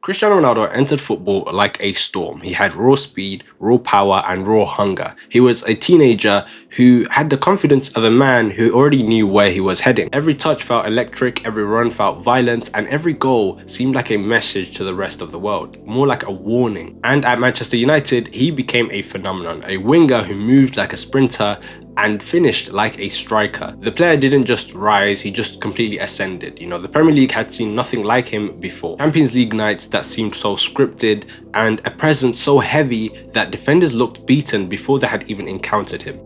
Cristiano Ronaldo entered football like a storm. He had raw speed, raw power, and raw hunger. He was a teenager who had the confidence of a man who already knew where he was heading. Every touch felt electric, every run felt violent, and every goal seemed like a message to the rest of the world, more like a warning. And at Manchester United, he became a phenomenon, a winger who moved like a sprinter and finished like a striker. The player didn't just rise, he just completely ascended. The Premier League had seen nothing like him before. Champions League nights that seemed so scripted, and a presence so heavy that defenders looked beaten before they had even encountered him.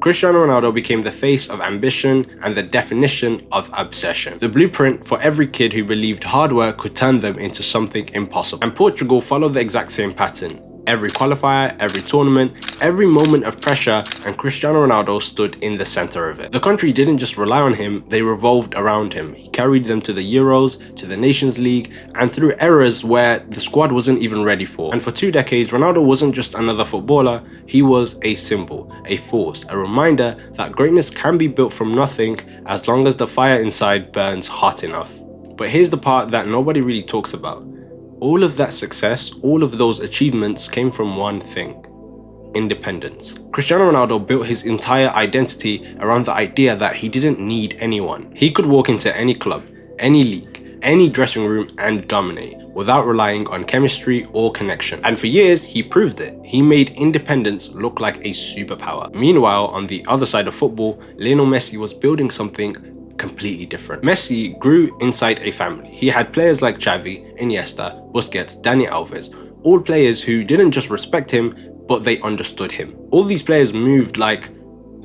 Cristiano Ronaldo became the face of ambition and the definition of obsession. The blueprint for every kid who believed hard work could turn them into something impossible. And Portugal followed the exact same pattern. Every qualifier, every tournament, every moment of pressure, and Cristiano Ronaldo stood in the center of it. The country didn't just rely on him, they revolved around him. He carried them to the Euros, to the Nations League, and through eras where the squad wasn't even ready for. And for 2 decades, Ronaldo wasn't just another footballer, he was a symbol, a force, a reminder that greatness can be built from nothing as long as the fire inside burns hot enough. But here's the part that nobody really talks about. All of that success, all of those achievements came from one thing: independence. Cristiano Ronaldo built his entire identity around the idea that he didn't need anyone. He could walk into any club, any league, any dressing room and dominate without relying on chemistry or connection. And for years, he proved it. He made independence look like a superpower. Meanwhile, on the other side of football, Lionel Messi was building something completely different. Messi grew inside a family. He had players like Xavi, Iniesta, Busquets, Dani Alves, all players who didn't just respect him, but they understood him. All these players moved like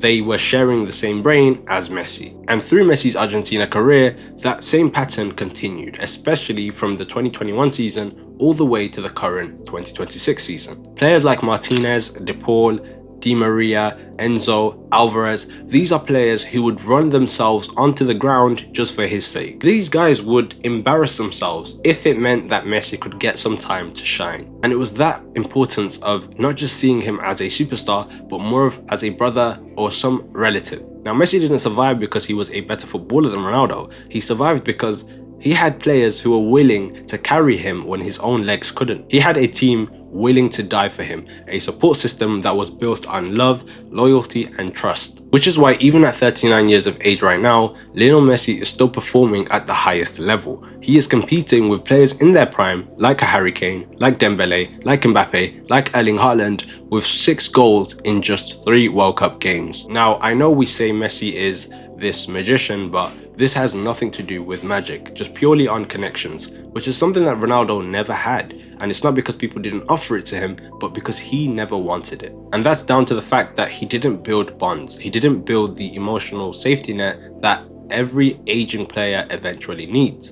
they were sharing the same brain as Messi. And through Messi's Argentina career, that same pattern continued, especially from the 2021 season all the way to the current 2026 season. Players like Martinez, De Paul, Di Maria, Enzo, Alvarez, these are players who would run themselves onto the ground just for his sake. These guys would embarrass themselves if it meant that Messi could get some time to shine. And it was that importance of not just seeing him as a superstar, but more of as a brother or some relative. Now, Messi didn't survive because he was a better footballer than Ronaldo. He survived because he had players who were willing to carry him when his own legs couldn't. He had a team willing to die for him, a support system that was built on love, loyalty, and trust. Which is why even at 39 years of age right now, Lionel Messi is still performing at the highest level. He is competing with players in their prime, like a Harry Kane, like Dembele, like Mbappe, like Erling Haaland, with 6 goals in just 3 World Cup games. Now, I know we say Messi is this magician, but this has nothing to do with magic, just purely on connections, which is something that Ronaldo never had. And it's not because people didn't offer it to him, but because he never wanted it. And that's down to the fact that he didn't build bonds. He didn't build the emotional safety net that every aging player eventually needs.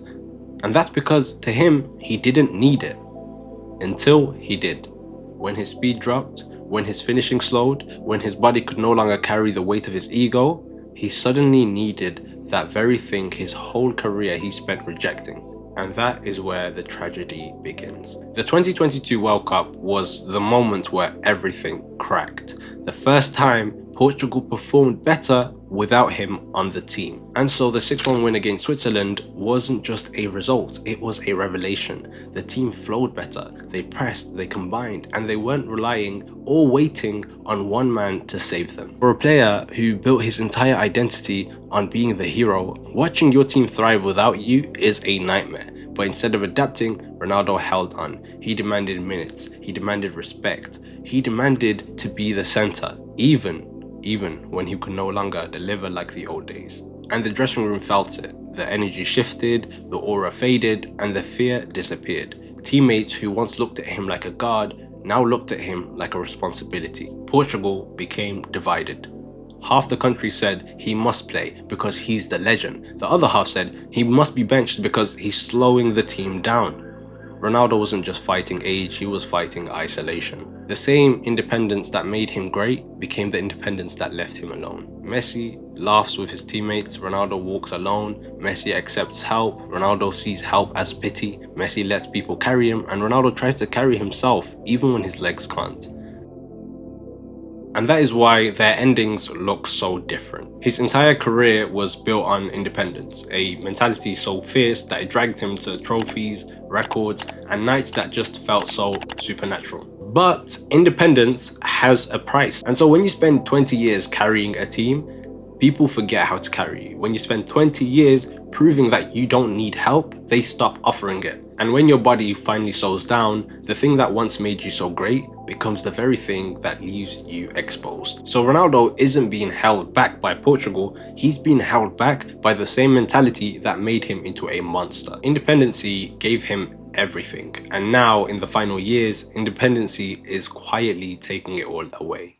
And that's because to him, he didn't need it. Until he did. When his speed dropped, when his finishing slowed, when his body could no longer carry the weight of his ego, he suddenly needed that very thing his whole career he spent rejecting. And that is where the tragedy begins. The 2022 World Cup was the moment where everything cracked. The first time Portugal performed better without him on the team. And so the 6-1 win against Switzerland wasn't just a result, it was a revelation. The team flowed better, they pressed, they combined, and they weren't relying or waiting on one man to save them. For a player who built his entire identity on being the hero, watching your team thrive without you is a nightmare. But instead of adapting, Ronaldo held on. He demanded minutes, he demanded respect, he demanded to be the center, even when he could no longer deliver like the old days. And the dressing room felt it. The energy shifted, the aura faded, and the fear disappeared. Teammates who once looked at him like a god now looked at him like a responsibility. Portugal became divided. Half the country said he must play because he's the legend. The other half said he must be benched because he's slowing the team down. Ronaldo wasn't just fighting age, he was fighting isolation. The same independence that made him great became the independence that left him alone. Messi laughs with his teammates, Ronaldo walks alone. Messi accepts help, Ronaldo sees help as pity. Messi lets people carry him, and Ronaldo tries to carry himself even when his legs can't. and that is why their endings look so different. His entire career was built on independence, a mentality so fierce that it dragged him to trophies, records, and nights that just felt so supernatural. But independence has a price, and so when you spend 20 years carrying a team, people forget how to carry you. When you spend 20 years proving that you don't need help, they stop offering it. And when your body finally slows down, the thing that once made you so great becomes the very thing that leaves you exposed. So Ronaldo isn't being held back by Portugal, he's being held back by the same mentality that made him into a monster. Independency gave him everything, and now in the final years, independency is quietly taking it all away.